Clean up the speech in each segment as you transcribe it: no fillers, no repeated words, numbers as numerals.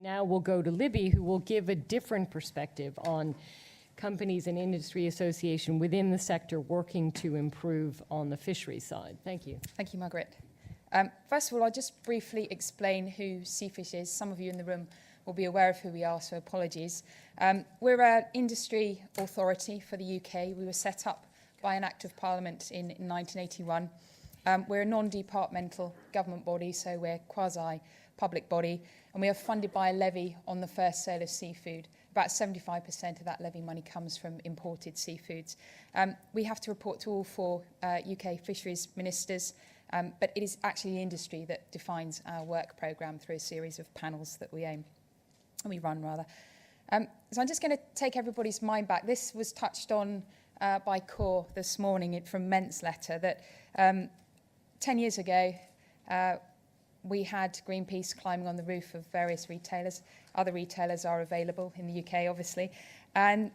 Now we'll go to Libby, who will give a different perspective on companies and industry association within the sector working to improve on the fisheries side. Thank you. Thank you, Margaret. First of all, I'll just briefly explain who Seafish is. Some of you in the room will be aware of who we are, so apologies. We're an industry authority for the UK. We were set up by an Act of Parliament in 1981. We're a non-departmental government body, so we're quasi-public body, and we are funded by a levy on the first sale of seafood. About 75% of that levy money comes from imported seafoods. We have to report to all four UK fisheries ministers, but it is actually the industry that defines our work programme through a series of panels that we run. So I'm just going to take everybody's mind back. This was touched on by Core this morning from Ment's letter, that 10 years ago, we had Greenpeace climbing on the roof of various retailers. Other retailers are available in the UK, obviously. And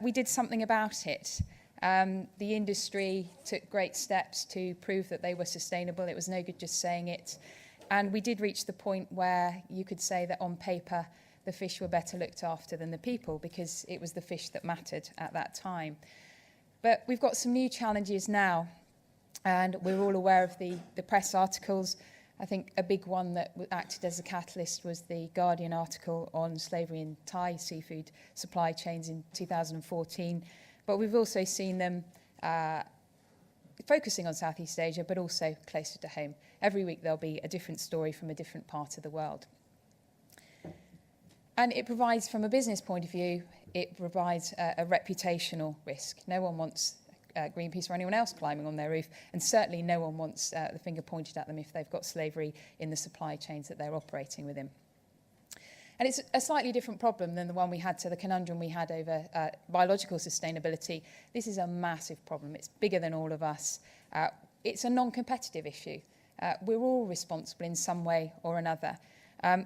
we did something about it. The industry took great steps to prove that they were sustainable. It was no good just saying it. And we did reach the point where you could say that on paper, the fish were better looked after than the people, because it was the fish that mattered at that time. But we've got some new challenges now, and we're all aware of the press articles. I think a big one that acted as a catalyst was the Guardian article on slavery in Thai seafood supply chains in 2014. But we've also seen them focusing on Southeast Asia, but also closer to home. Every week there'll be a different story from a different part of the world. And it provides, from a business point of view, it provides a reputational risk. No one wants Greenpeace or anyone else climbing on their roof, and certainly no one wants the finger pointed at them if they've got slavery in the supply chains that they're operating within. And it's a slightly different problem than the one we had, to the conundrum we had over biological sustainability. This is a massive problem. It's bigger than all of us. It's a non-competitive issue. We're all responsible in some way or another.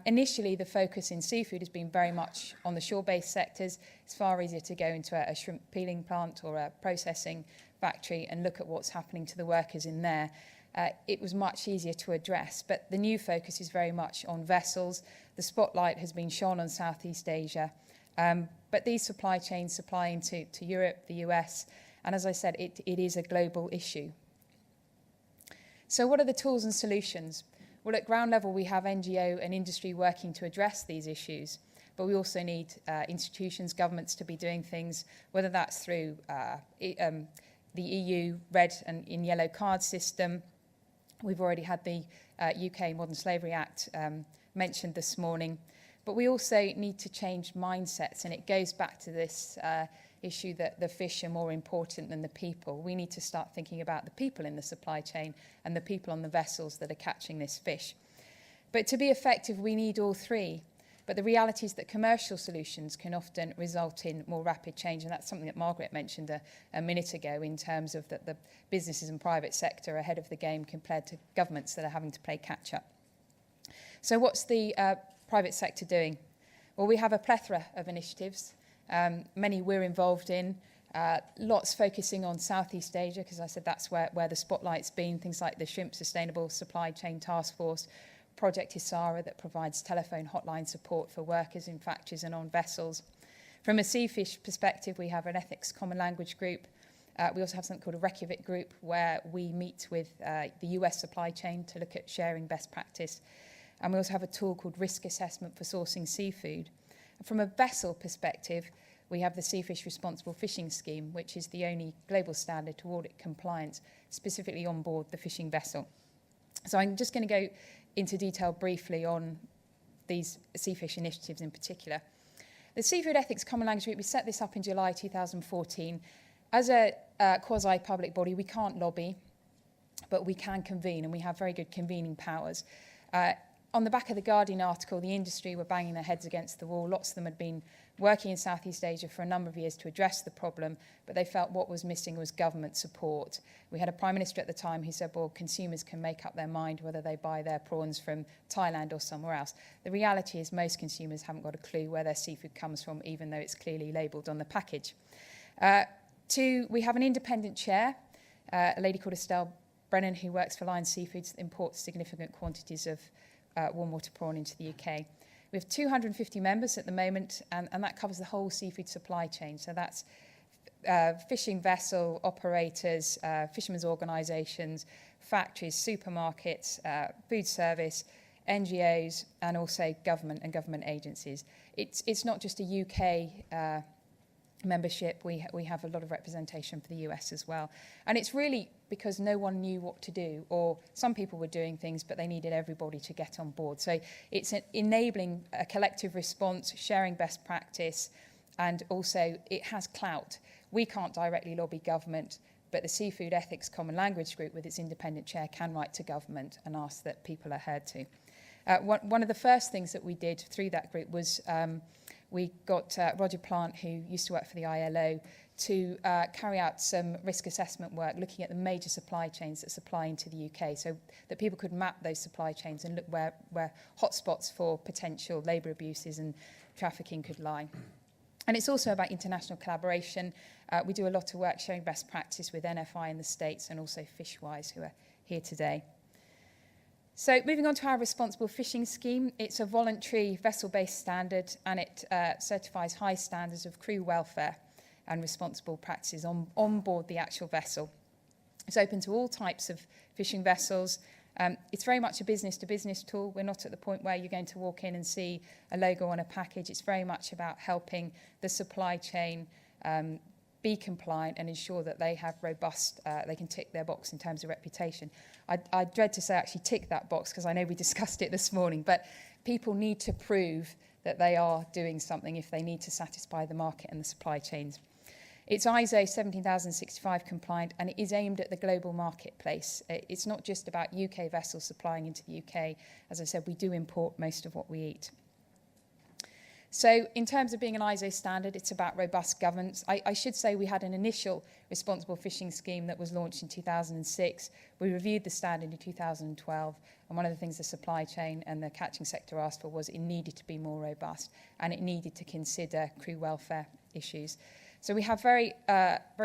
Initially, the focus in seafood has been very much on the shore-based sectors. It's far easier to go into a shrimp peeling plant or a processing factory and look at what's happening to the workers in there. It was much easier to address, but the new focus is very much on vessels. The spotlight has been shone on Southeast Asia, but these supply chains supply into Europe, the US, and as I said, it is a global issue. So what are the tools and solutions? Well, at ground level, we have NGO and industry working to address these issues, but we also need institutions, governments to be doing things, whether that's through the EU red and in yellow card system. We've already had the UK Modern Slavery Act mentioned this morning, but we also need to change mindsets, and it goes back to this issue that the fish are more important than the people. We need to start thinking about the people in the supply chain and the people on the vessels that are catching this fish. But to be effective, we need all three. But the reality is that commercial solutions can often result in more rapid change, and that's something that Margaret mentioned a minute ago, in terms of that the businesses and private sector are ahead of the game compared to governments that are having to play catch-up. So what's the private sector doing? Well, we have a plethora of initiatives. Many we're involved in, lots focusing on Southeast Asia, because I said that's where the spotlight's been, things like the Shrimp Sustainable Supply Chain Task Force, Project Isara that provides telephone hotline support for workers in factories and on vessels. From a seafish perspective, we have an ethics common language group. We also have something called a Reykjavik group, where we meet with the US supply chain to look at sharing best practice. And we also have a tool called risk assessment for sourcing seafood. From a vessel perspective, we have the Seafish Responsible Fishing Scheme, which is the only global standard to audit compliance, specifically on board the fishing vessel. So I'm just going to go into detail briefly on these seafish initiatives in particular. The Seafood Ethics Common Language Group, we set this up in July 2014. As a quasi-public body, we can't lobby, but we can convene, and we have very good convening powers. On the back of the Guardian article, the industry were banging their heads against the wall. Lots of them had been working in Southeast Asia for a number of years to address the problem, but they felt what was missing was government support. We had a Prime Minister at the time who said, well, consumers can make up their mind whether they buy their prawns from Thailand or somewhere else. The reality is most consumers haven't got a clue where their seafood comes from, even though it's clearly labelled on the package. We have an independent chair, a lady called Estelle Brennan, who works for Lion Seafoods, imports significant quantities of warm water prawn into the UK. We have 250 members at the moment, and that covers the whole seafood supply chain. So that's fishing vessel operators, fishermen's organisations, factories, supermarkets, food service, NGOs, and also government and government agencies. It's not just a UK membership. We have a lot of representation for the US as well. And it's really because no one knew what to do, or some people were doing things, but they needed everybody to get on board. So it's enabling a collective response, sharing best practice, and also it has clout. We can't directly lobby government, but the Seafood Ethics Common Language Group, with its independent chair, can write to government and ask that people are heard to. One of the first things that we did through that group was we got Roger Plant, who used to work for the ILO, to carry out some risk assessment work looking at the major supply chains that supply into the UK, so that people could map those supply chains and look where hotspots for potential labour abuses and trafficking could lie. And it's also about international collaboration. We do a lot of work sharing best practice with NFI in the States and also Fishwise, who are here today. So moving on to our responsible fishing scheme, it's a voluntary vessel-based standard, and it certifies high standards of crew welfare and responsible practices on board the actual vessel. It's open to all types of fishing vessels. It's very much a business-to-business tool. We're not at the point where you're going to walk in and see a logo on a package. It's very much about helping the supply chain be compliant and ensure that they have robust, they can tick their box in terms of reputation. I dread to say actually tick that box because I know we discussed it this morning, but people need to prove that they are doing something if they need to satisfy the market and the supply chains. It's ISO 17065 compliant, and it is aimed at the global marketplace. It's not just about UK vessels supplying into the UK. As I said, we do import most of what we eat. So in terms of being an ISO standard, it's about robust governance. I should say we had an initial responsible fishing scheme that was launched in 2006. We reviewed the standard in 2012, and one of the things the supply chain and the catching sector asked for was it needed to be more robust, and it needed to consider crew welfare issues. So we have very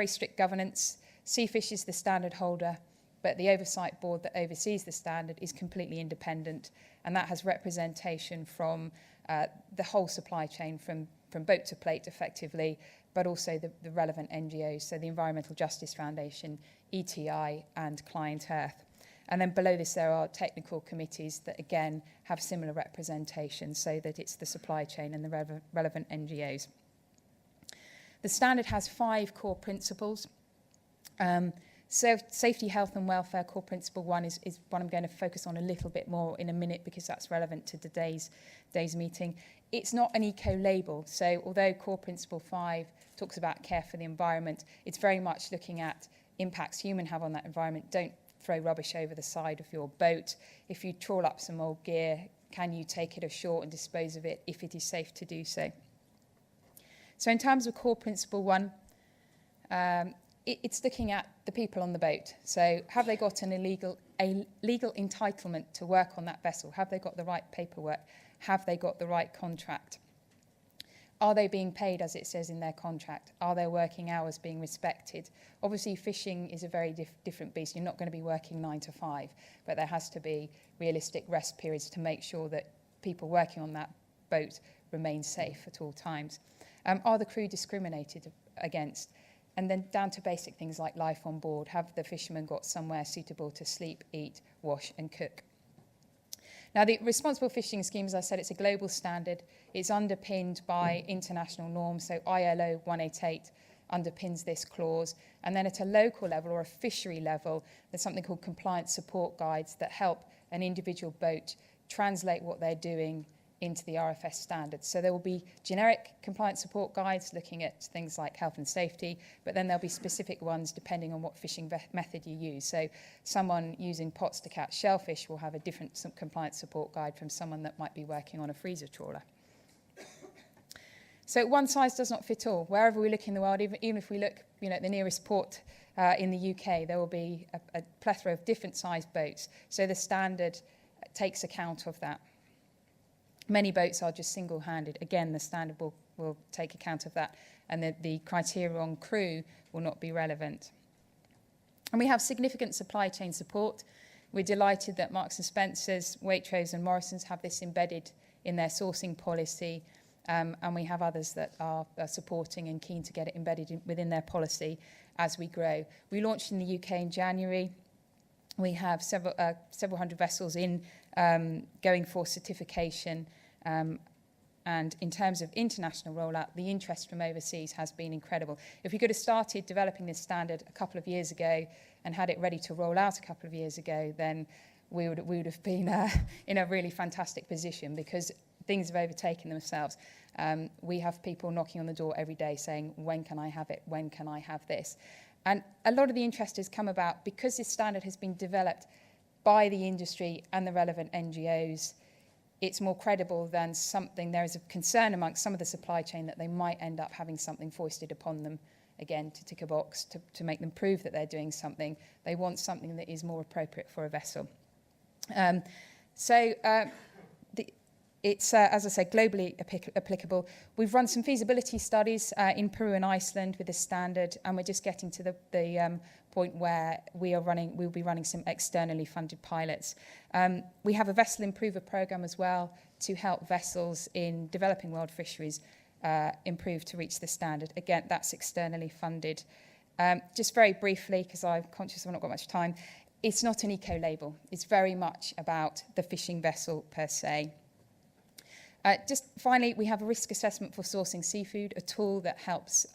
strict governance. Seafish is the standard holder, but the oversight board that oversees the standard is completely independent, and that has representation from the whole supply chain, from boat to plate effectively, but also the relevant NGOs, so the Environmental Justice Foundation, ETI, and Client Earth. And then below this there are technical committees that again have similar representation, so that it's the supply chain and the relevant NGOs. The standard has 5 core principles. Safety, health and welfare, core principle 1 is what I'm going to focus on a little bit more in a minute because that's relevant to today's meeting. It's not an eco-label, so although core principle 5 talks about care for the environment, it's very much looking at impacts humans have on that environment. Don't throw rubbish over the side of your boat. If you trawl up some old gear, can you take it ashore and dispose of it if it is safe to do so? So in terms of core principle 1, it's looking at the people on the boat. So have they got a legal entitlement to work on that vessel? Have they got the right paperwork? Have they got the right contract? Are they being paid as it says in their contract? Are their working hours being respected? Obviously, fishing is a very different beast. You're not going to be working 9 to 5, but there has to be realistic rest periods to make sure that people working on that boat remain safe at all times. Are the crew discriminated against? And then down to basic things like life on board. Have the fishermen got somewhere suitable to sleep, eat, wash and cook? Now, the responsible fishing scheme, as I said, it's a global standard. It's underpinned by international norms. So ILO 188 underpins this clause. And then at a local level or a fishery level, there's something called compliance support guides that help an individual boat translate what they're doing into the RFS standards. So there will be generic compliance support guides looking at things like health and safety, but then there'll be specific ones depending on what fishing method you use. So someone using pots to catch shellfish will have a different compliance support guide from someone that might be working on a freezer trawler. So one size does not fit all. Wherever we look in the world, even if we look at the nearest port in the UK, there will be a plethora of different sized boats. So the standard takes account of that. Many boats are just single-handed. Again, the standard will take account of that, and the criteria on crew will not be relevant. And we have significant supply chain support. We're delighted that Marks and Spencer's, Waitrose and Morrison's have this embedded in their sourcing policy, and we have others that are supporting and keen to get it embedded within their policy as we grow. We launched in the UK in January. We have several hundred vessels in going for certification, and in terms of international rollout, the interest from overseas has been incredible. If we could have started developing this standard a couple of years ago and had it ready to roll out a couple of years ago, then we would have been in a really fantastic position, because things have overtaken themselves. We have people knocking on the door every day saying, when can I have it? When can I have this? And a lot of the interest has come about because this standard has been developed by the industry and the relevant NGOs. It's more credible than something. There is a concern amongst some of the supply chain that they might end up having something foisted upon them, again, to tick a box, to make them prove that they're doing something. They want something that is more appropriate for a vessel. It's, as I said, globally applicable. We've run some feasibility studies in Peru and Iceland with this standard, and we're just getting to the point where we'll be running some externally funded pilots. We have a vessel improver program as well to help vessels in developing world fisheries improve to reach the standard. Again, that's externally funded. Just very briefly, because I'm conscious I've not got much time, it's not an eco-label. It's very much about the fishing vessel per se. Just finally, we have a risk assessment for sourcing seafood, a tool that helps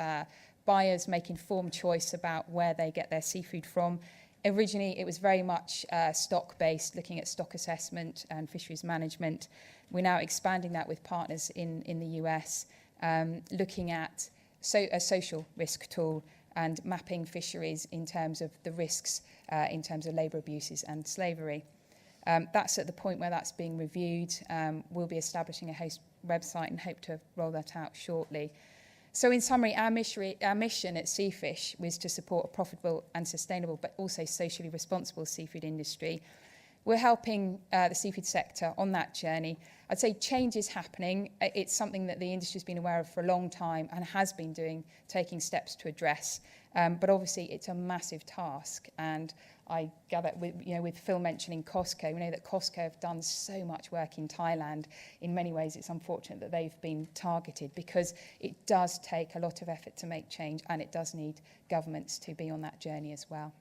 buyers make informed choice about where they get their seafood from. Originally, it was very much stock-based, looking at stock assessment and fisheries management. We're now expanding that with partners in the US, looking at a social risk tool and mapping fisheries in terms of the risks, in terms of labour abuses and slavery. That's at the point where that's being reviewed. We'll be establishing a host website and hope to roll that out shortly. So in summary, our mission at Seafish was to support a profitable and sustainable but also socially responsible seafood industry. We're helping the seafood sector on that journey. I'd say change is happening. It's something that the industry's been aware of for a long time and has been taking steps to address. But obviously, it's a massive task. And I gather, with Phil mentioning Costco, we know that Costco have done so much work in Thailand. In many ways, it's unfortunate that they've been targeted, because it does take a lot of effort to make change, and it does need governments to be on that journey as well.